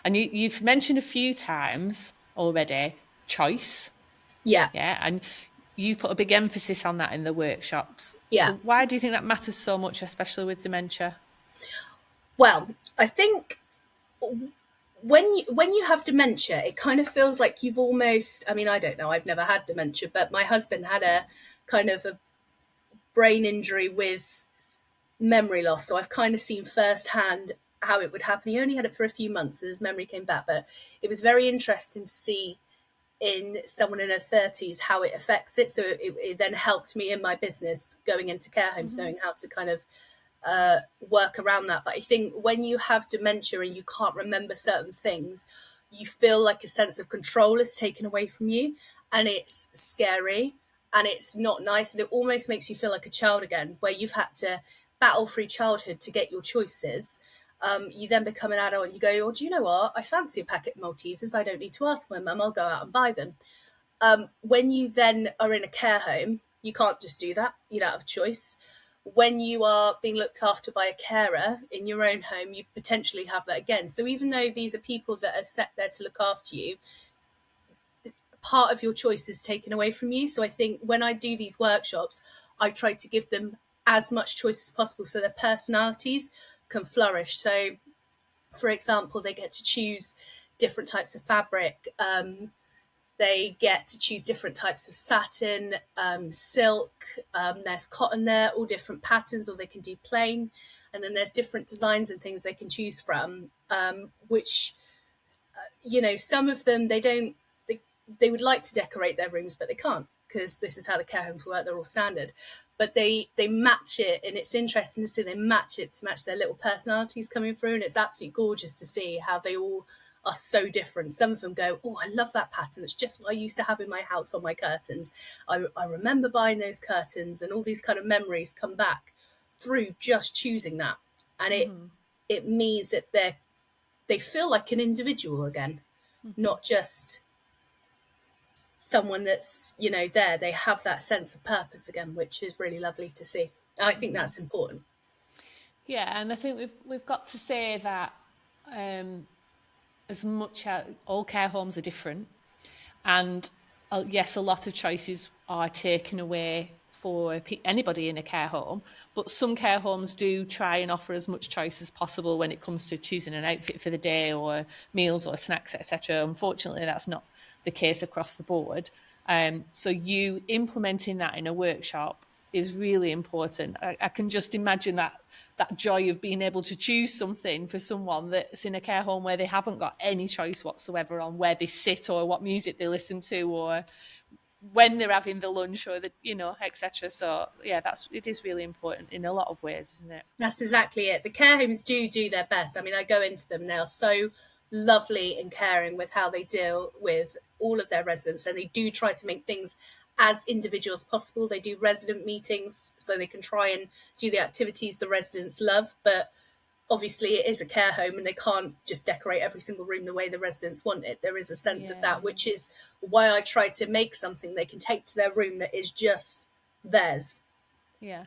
And you've mentioned a few times already choice. Yeah, Yeah. And you put a big emphasis on that in the workshops. yeah. So why do you think that matters so much, especially with dementia? Well, I think when you have dementia, it kind of feels like you've almost, I mean, I don't know, I've never had dementia, but my husband had a kind of a brain injury with memory loss. So I've kind of seen firsthand how it would happen. He only had it for a few months and his memory came back, but it was very interesting to see in someone in her 30s how it affects it. So it then helped me in my business going into care homes, Hmm. knowing how to kind of work around that. But I think when you have dementia and you can't remember certain things, you feel like a sense of control is taken away from you, and it's scary and it's not nice. And it almost makes you feel like a child again, where you've had to battle through childhood to get your choices. You then become an adult and you go, oh, do you know what? I fancy a packet of Maltesers. I don't need to ask my mum. I'll go out and buy them. When you then are in a care home, you can't just do that. You don't have a choice. When you are being looked after by a carer in your own home, you potentially have that again. So even though these are people that are set there to look after you, part of your choice is taken away from you. So I think when I do these workshops, I try to give them as much choice as possible so their personalities can flourish. So, for example, they get to choose different types of fabric. They get to choose different types of satin, silk. There's cotton there, all different patterns, or they can do plain. And then there's different designs and things they can choose from, which, some of them, they would like to decorate their rooms, but they can't because this is how the care homes work. They're all standard. But they match it, and it's interesting to see they match it to match their little personalities coming through, and it's absolutely gorgeous to see how they all are so different. Some of them go, oh, I love that pattern. It's just what I used to have in my house on my curtains. I remember buying those curtains, and all these kind of memories come back through just choosing that. And it means that they feel like an individual again, not just someone that's, there. They have that sense of purpose again, which is really lovely to see. I think that's important. Yeah, and I think we've got to say that um, as much as all care homes are different, and yes, a lot of choices are taken away for anybody in a care home, but some care homes do try and offer as much choice as possible when it comes to choosing an outfit for the day or meals or snacks, etc. Unfortunately, that's not the case across the board. So you implementing that in a workshop is really important. I can just imagine that joy of being able to choose something for someone that's in a care home where they haven't got any choice whatsoever on where they sit or what music they listen to or when they're having the lunch or the etc. So yeah, it is really important in a lot of ways, isn't it? That's exactly it. The care homes do their best. I mean, I go into them, they are so lovely and caring with how they deal with all of their residents, and they do try to make things as individual as possible. They do resident meetings so they can try and do the activities the residents love, but obviously it is a care home and they can't just decorate every single room the way the residents want it. There is a sense of Yeah. that, which is why I try to make something they can take to their room that is just theirs. Yeah.